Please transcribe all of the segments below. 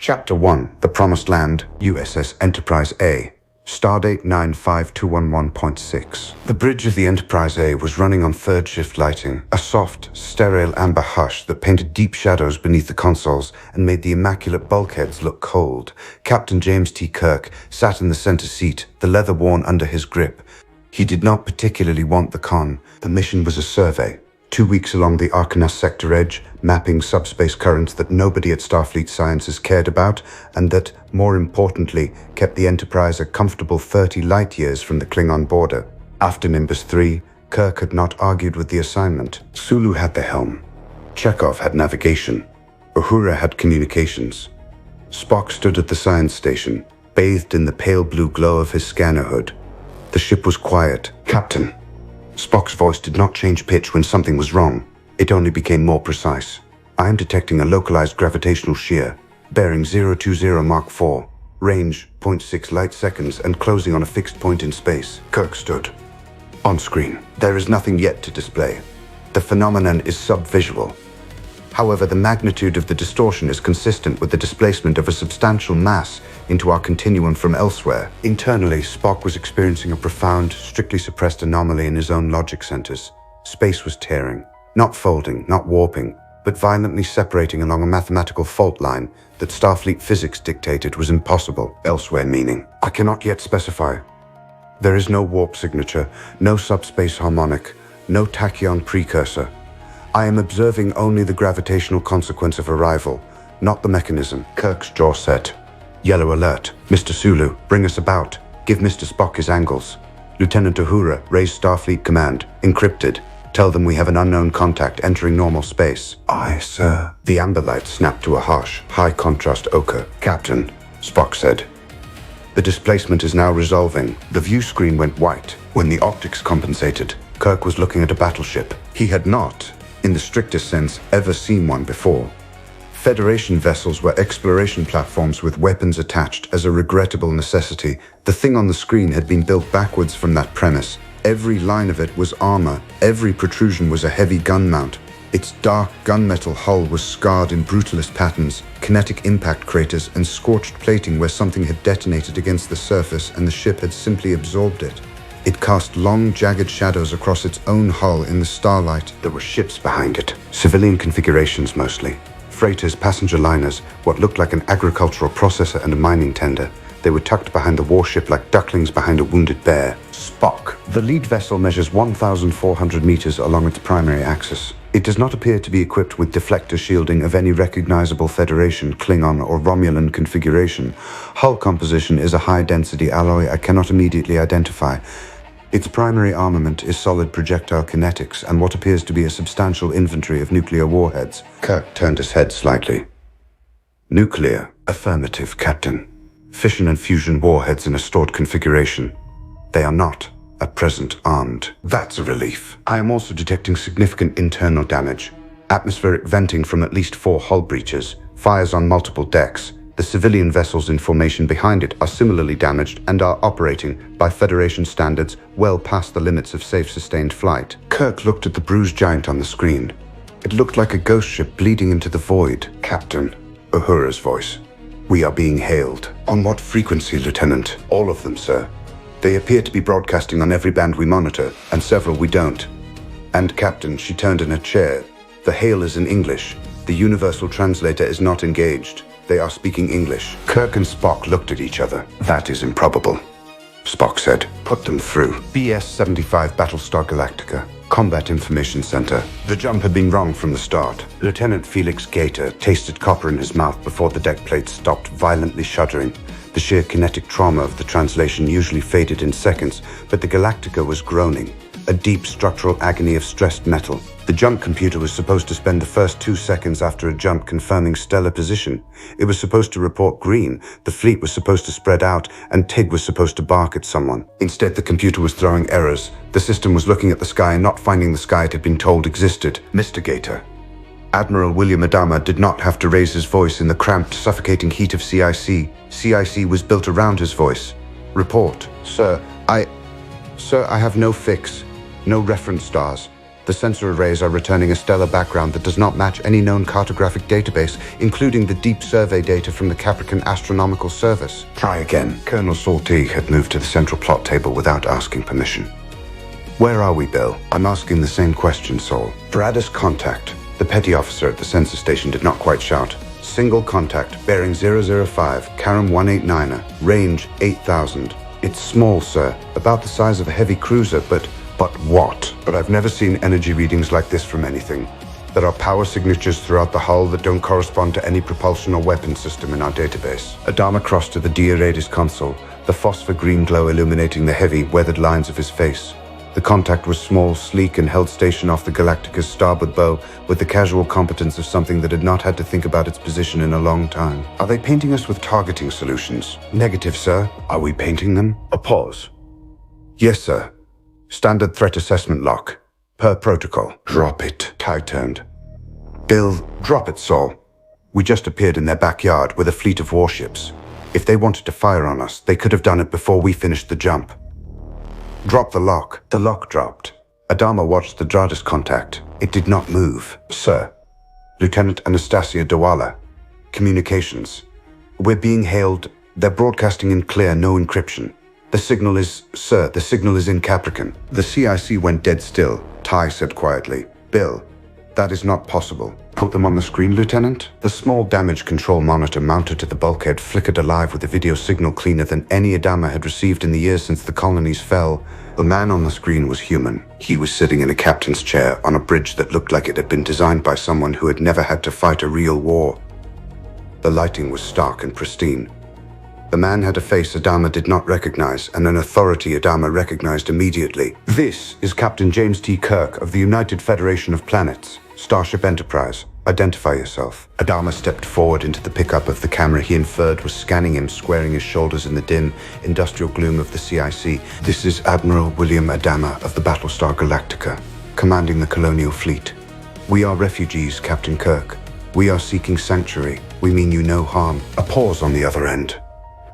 Chapter 1, The Promised Land, USS Enterprise A. Stardate 95211.6. The bridge of the Enterprise A was running on third shift lighting, a soft, sterile amber hush that painted deep shadows beneath the consoles and made the immaculate bulkheads look cold. Captain James T. Kirk sat in the center seat, the leather worn under his grip. He did not particularly want the con. The mission was a survey. 2 weeks along the Arkansas sector edge, mapping subspace currents that nobody at Starfleet Sciences cared about, and that, more importantly, kept the Enterprise a comfortable 30 light-years from the Klingon border. After Nimbus 3, Kirk had not argued with the assignment. Sulu had the helm. Chekhov had navigation. Uhura had communications. Spock stood at the science station, bathed in the pale blue glow of his scanner hood. The ship was quiet. "Captain." Spock's voice did not change pitch when something was wrong. It only became more precise. "I am detecting a localized gravitational shear, bearing 020 Mach 4, range 0.6 light seconds and closing on a fixed point in space." Kirk stood. "On screen, there is nothing yet to display. The phenomenon is subvisual. However, the magnitude of the distortion is consistent with the displacement of a substantial mass into our continuum from elsewhere." Internally, Spock was experiencing a profound, strictly suppressed anomaly in his own logic centers. Space was tearing, not folding, not warping, but violently separating along a mathematical fault line that Starfleet physics dictated was impossible. Elsewhere meaning, "I cannot yet specify. There is no warp signature, no subspace harmonic, no tachyon precursor. I am observing only the gravitational consequence of arrival, not the mechanism." Kirk's jaw set. "Yellow alert. Mr. Sulu, bring us about. Give Mr. Spock his angles. Lieutenant Uhura, raise Starfleet Command. Encrypted. Tell them we have an unknown contact entering normal space." "Aye, sir." The amber light snapped to a harsh, high-contrast ochre. "Captain," Spock said. "The displacement is now resolving." The view screen went white. When the optics compensated, Kirk was looking at a battleship. He had not, in the strictest sense, ever seen one before. Federation vessels were exploration platforms with weapons attached as a regrettable necessity. The thing on the screen had been built backwards from that premise. Every line of it was armor. Every protrusion was a heavy gun mount. Its dark gunmetal hull was scarred in brutalist patterns, kinetic impact craters, and scorched plating where something had detonated against the surface and the ship had simply absorbed it. It cast long, jagged shadows across its own hull in the starlight. There were ships behind it. Civilian configurations mostly. Freighters, passenger liners, what looked like an agricultural processor and a mining tender. They were tucked behind the warship like ducklings behind a wounded bear. Spock. The lead vessel measures 1,400 meters along its primary axis. It does not appear to be equipped with deflector shielding of any recognizable Federation, Klingon, or Romulan configuration. Hull composition is a high-density alloy I cannot immediately identify. Its primary armament is solid projectile kinetics and what appears to be a substantial inventory of nuclear warheads. Kirk turned his head slightly. "Nuclear. Affirmative, Captain. Fission and fusion warheads in a stored configuration. They are not, at present, armed." "That's a relief. I am also detecting significant internal damage. Atmospheric venting from at least 4 hull breaches, fires on multiple decks. The civilian vessels in formation behind it are similarly damaged and are operating, by Federation standards, well past the limits of safe sustained flight." Kirk looked at the bruised giant on the screen. It looked like a ghost ship bleeding into the void. "Captain," Uhura's voice. "We are being hailed." "On what frequency, Lieutenant?" "All of them, sir. They appear to be broadcasting on every band we monitor, and several we don't. And, Captain," she turned in her chair, "the hail is in English. The universal translator is not engaged. They are speaking English." Kirk and Spock looked at each other. "That is improbable," Spock said. "Put them through." BS-75 Battlestar Galactica. Combat Information Center. The jump had been wrong from the start. Lieutenant Felix Gator tasted copper in his mouth before the deck plate stopped violently shuddering. The sheer kinetic trauma of the translation usually faded in seconds, but the Galactica was groaning, a deep structural agony of stressed metal. The jump computer was supposed to spend the first 2 seconds after a jump confirming stellar position. It was supposed to report green, the fleet was supposed to spread out, and Tig was supposed to bark at someone. Instead, the computer was throwing errors. The system was looking at the sky and not finding the sky it had been told existed. "Mr. Gator." Admiral William Adama did not have to raise his voice in the cramped, suffocating heat of CIC. CIC was built around his voice. "Report." Sir, I have no fix, no reference stars. The sensor arrays are returning a stellar background that does not match any known cartographic database, including the deep survey data from the Capricorn Astronomical Service. Try again. Colonel Salty had moved to the central plot table without asking permission. Where are we, Bill? I'm asking the same question, Saul. Braddis contact. The petty officer at the sensor station did not quite shout. Single contact, bearing 005, Karam 189er, range 8,000. It's small, sir, about the size of a heavy cruiser, but what? But I've never seen energy readings like this from anything. There are power signatures throughout the hull that don't correspond to any propulsion or weapon system in our database. Adama crossed to the DRADIS console, the phosphor-green glow illuminating the heavy, weathered lines of his face. The contact was small, sleek, and held station off the Galactica's starboard bow with the casual competence of something that had not had to think about its position in a long time. Are they painting us with targeting solutions? Negative, sir. Are we painting them? A pause. Yes, sir. Standard threat assessment lock. Per protocol. Drop it. Ty turned. Bill, drop it, Saul. We just appeared in their backyard with a fleet of warships. If they wanted to fire on us, they could have done it before we finished the jump. Drop the lock. The lock dropped. Adama watched the DRADIS contact. It did not move. Sir. Lieutenant Anastasia Dawala. Communications. We're being hailed. They're broadcasting in clear, no encryption. The signal is, sir, the signal is in Capricorn. The CIC went dead still, Ty said quietly. Bill, that is not possible. Put them on the screen, Lieutenant. The small damage control monitor mounted to the bulkhead flickered alive with a video signal cleaner than any Adama had received in the years since the colonies fell. The man on the screen was human. He was sitting in a captain's chair on a bridge that looked like it had been designed by someone who had never had to fight a real war. The lighting was stark and pristine. The man had a face Adama did not recognize, and an authority Adama recognized immediately. This is Captain James T. Kirk of the United Federation of Planets, Starship Enterprise. Identify yourself. Adama stepped forward into the pickup of the camera he inferred was scanning him, squaring his shoulders in the dim, industrial gloom of the CIC. This is Admiral William Adama of the Battlestar Galactica, commanding the colonial fleet. We are refugees, Captain Kirk. We are seeking sanctuary. We mean you no harm. A pause on the other end.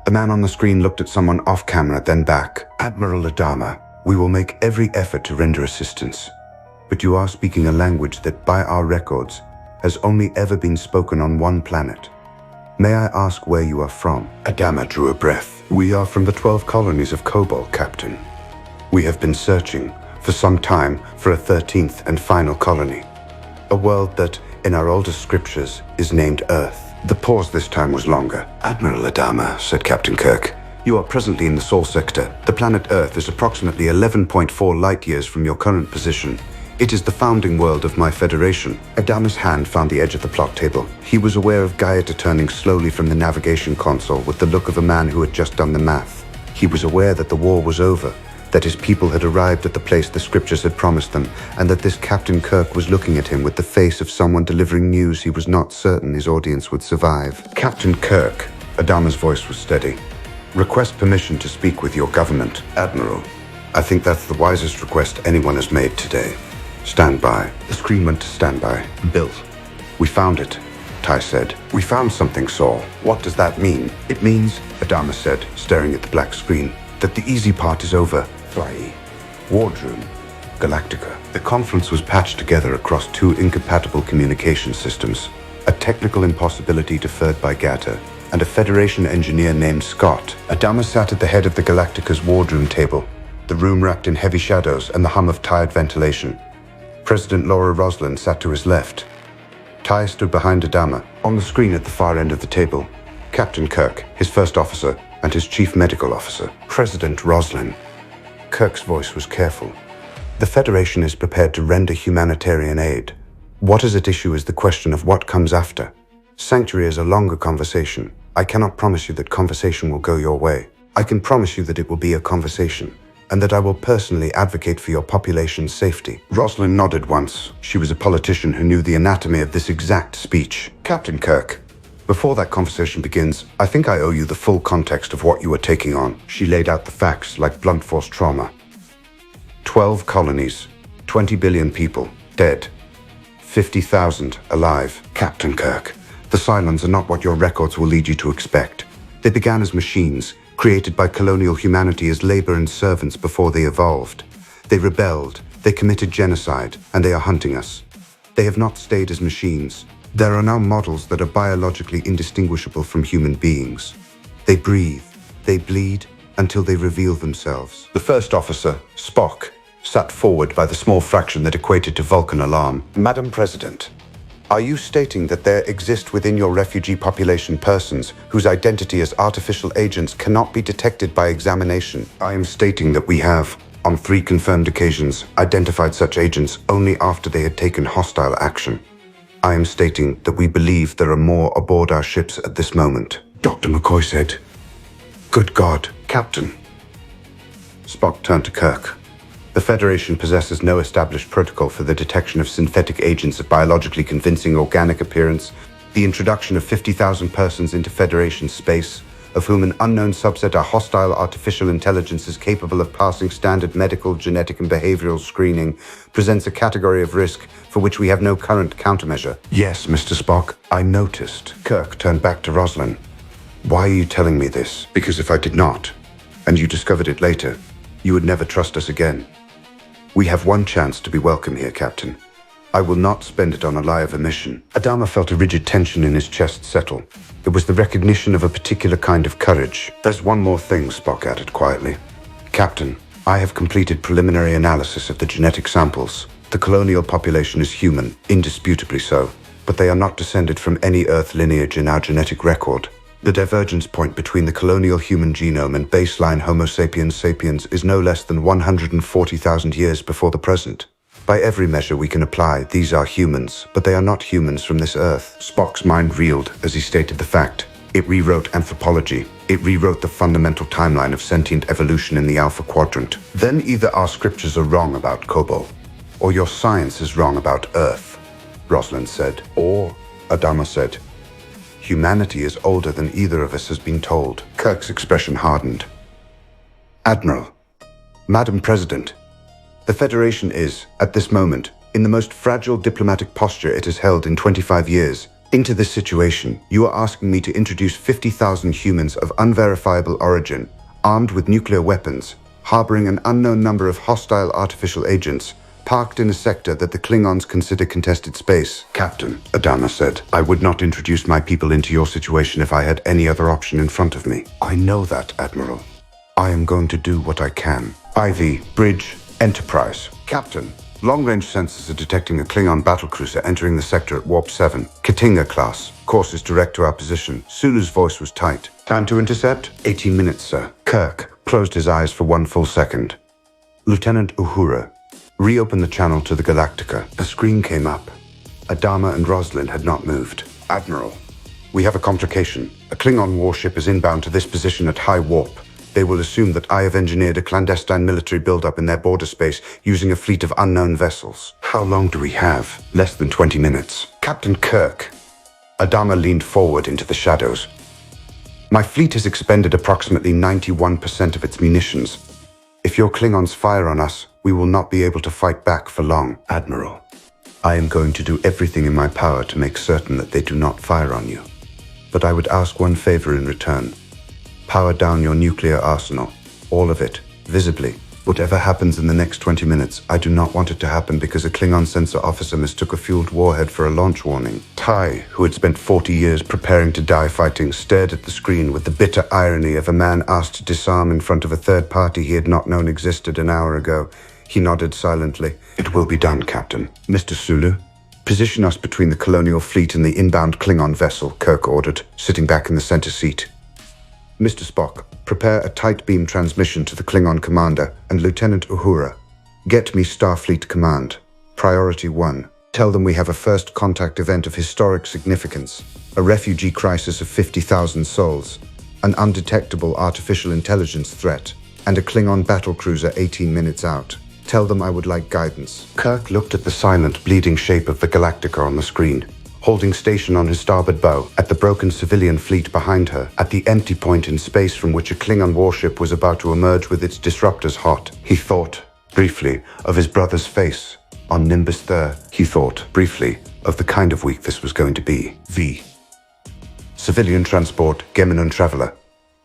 The man on the screen looked at someone off camera, then back. Admiral Adama, we will make every effort to render assistance. But you are speaking a language that, by our records, has only ever been spoken on one planet. May I ask where you are from? Adama drew a breath. We are from the 12 colonies of Kobol, Captain. We have been searching for some time for a 13th and final colony. A world that, in our oldest scriptures, is named Earth. The pause this time was longer. Admiral Adama, said Captain Kirk, you are presently in the Sol sector. The planet Earth is approximately 11.4 light years from your current position. It is the founding world of my federation. Adama's hand found the edge of the plot table. He was aware of Gaeta turning slowly from the navigation console with the look of a man who had just done the math. He was aware that the war was over, that his people had arrived at the place the scriptures had promised them, and that this Captain Kirk was looking at him with the face of someone delivering news he was not certain his audience would survive. Captain Kirk, Adama's voice was steady. Request permission to speak with your government, Admiral. I think that's the wisest request anyone has made today. Stand by. The screen went to standby. Bill. We found it, Ty said. We found something, Saul. What does that mean? It means, Adama said, staring at the black screen, that the easy part is over. Fly. Wardroom. Galactica. The conference was patched together across two incompatible communication systems. A technical impossibility deferred by Gaeta, and a Federation engineer named Scott. Adama sat at the head of the Galactica's wardroom table, the room wrapped in heavy shadows and the hum of tired ventilation. President Laura Roslin sat to his left. Ty stood behind Adama, on the screen at the far end of the table. Captain Kirk, his first officer, and his chief medical officer. President Roslin. Kirk's voice was careful. The Federation is prepared to render humanitarian aid. What is at issue is the question of what comes after. Sanctuary is a longer conversation. I cannot promise you that conversation will go your way. I can promise you that it will be a conversation, and that I will personally advocate for your population's safety. Roslin nodded once. She was a politician who knew the anatomy of this exact speech. Captain Kirk, before that conversation begins, I think I owe you the full context of what you are taking on. She laid out the facts like blunt force trauma. 12 colonies, 20 billion people, dead. 50,000 alive. Captain Kirk, the Cylons are not what your records will lead you to expect. They began as machines, created by colonial humanity as labor and servants before they evolved. They rebelled, They committed genocide, and they are hunting us. They have not stayed as machines. There are now models that are biologically indistinguishable from human beings. They breathe, they bleed, until they reveal themselves. The first officer, Spock, sat forward by the small fraction that equated to Vulcan alarm. Madam President, are you stating that there exist within your refugee population persons whose identity as artificial agents cannot be detected by examination? I am stating that we have, on 3 confirmed occasions, identified such agents only after they had taken hostile action. I am stating that we believe there are more aboard our ships at this moment. Dr. McCoy said, "Good God, Captain." Spock turned to Kirk. The Federation possesses no established protocol for the detection of synthetic agents of biologically convincing organic appearance. The introduction of 50,000 persons into Federation space, of whom an unknown subset are hostile artificial intelligences capable of passing standard medical, genetic, and behavioral screening, presents a category of risk for which we have no current countermeasure. Yes, Mr. Spock, I noticed. Kirk turned back to Rosalind. Why are you telling me this? Because if I did not, and you discovered it later, you would never trust us again. We have one chance to be welcome here, Captain. I will not spend it on a lie of omission. Adama felt a rigid tension in his chest settle. It was the recognition of a particular kind of courage. There's one more thing, Spock added quietly. Captain, I have completed preliminary analysis of the genetic samples. The colonial population is human, indisputably so, but they are not descended from any Earth lineage in our genetic record. The divergence point between the colonial human genome and baseline Homo sapiens sapiens is no less than 140,000 years before the present. By every measure we can apply, these are humans, but they are not humans from this Earth. Spock's mind reeled as he stated the fact. It rewrote anthropology. It rewrote the fundamental timeline of sentient evolution in the Alpha Quadrant. Then either our scriptures are wrong about Kobol, or your science is wrong about Earth, Rosalind said. Or, Adama said, humanity is older than either of us has been told. Kirk's expression hardened. Admiral, Madam President, the Federation is, at this moment, in the most fragile diplomatic posture it has held in 25 years. Into this situation, you are asking me to introduce 50,000 humans of unverifiable origin, armed with nuclear weapons, harboring an unknown number of hostile artificial agents, parked in a sector that the Klingons consider contested space. Captain, Adama said, I would not introduce my people into your situation if I had any other option in front of me. I know that, Admiral. I am going to do what I can. Ivy, Bridge, Enterprise. Captain, long-range sensors are detecting a Klingon battlecruiser entering the sector at Warp 7. Katinga class. Course is direct to our position. Sulu's voice was tight. Time to intercept? 18 minutes, sir. Kirk closed his eyes for 1 full second. Lieutenant Uhura, reopen the channel to the Galactica. A screen came up. Adama and Rosalind had not moved. Admiral, we have a complication. A Klingon warship is inbound to this position at high warp. They will assume that I have engineered a clandestine military buildup in their border space using a fleet of unknown vessels. How long do we have? Less than 20 minutes. Captain Kirk. Adama leaned forward into the shadows. My fleet has expended approximately 91% of its munitions. If your Klingons fire on us, we will not be able to fight back for long. Admiral, I am going to do everything in my power to make certain that they do not fire on you. But I would ask one favor in return. Power down your nuclear arsenal. All of it. Visibly. Whatever happens in the next 20 minutes, I do not want it to happen because a Klingon sensor officer mistook a fueled warhead for a launch warning. Tai, who had spent 40 years preparing to die fighting, stared at the screen with the bitter irony of a man asked to disarm in front of a third party he had not known existed an hour ago. He nodded silently. It will be done, Captain. Mr. Sulu, position us between the colonial fleet and the inbound Klingon vessel, Kirk ordered, sitting back in the center seat. Mr. Spock, prepare a tight beam transmission to the Klingon commander and Lieutenant Uhura. Get me Starfleet Command. Priority 1. Tell them we have a first contact event of historic significance, a refugee crisis of 50,000 souls, an undetectable artificial intelligence threat, and a Klingon battlecruiser 18 minutes out. Tell them I would like guidance. Kirk looked at the silent, bleeding shape of the Galactica on the screen, holding station on his starboard bow, at the broken civilian fleet behind her, at the empty point in space from which a Klingon warship was about to emerge with its disruptors hot. He thought, briefly, of his brother's face. On Nimbus Thur, he thought, briefly, of the kind of week this was going to be. V. Civilian transport, Geminun Traveler.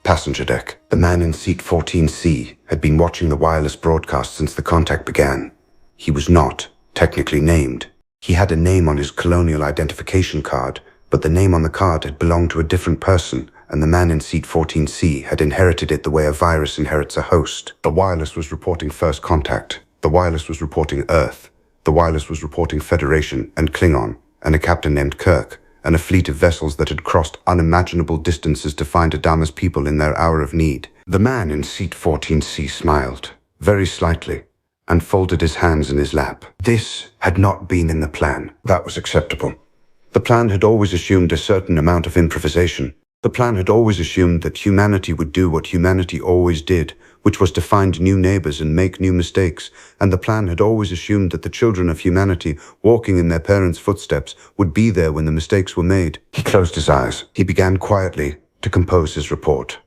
Passenger deck. The man in seat 14C had been watching the wireless broadcast since the contact began. He was not technically named. He had a name on his colonial identification card, but the name on the card had belonged to a different person, and the man in seat 14C had inherited it the way a virus inherits a host. The wireless was reporting first contact. The wireless was reporting Earth. The wireless was reporting Federation and Klingon, and a captain named Kirk, and a fleet of vessels that had crossed unimaginable distances to find Adama's people in their hour of need. The man in seat 14C smiled, very slightly, and folded his hands in his lap. This had not been in the plan. That was acceptable. The plan had always assumed a certain amount of improvisation. The plan had always assumed that humanity would do what humanity always did, which was to find new neighbors and make new mistakes, and the plan had always assumed that the children of humanity, walking in their parents' footsteps, would be there when the mistakes were made. He closed his eyes. He began quietly to compose his report.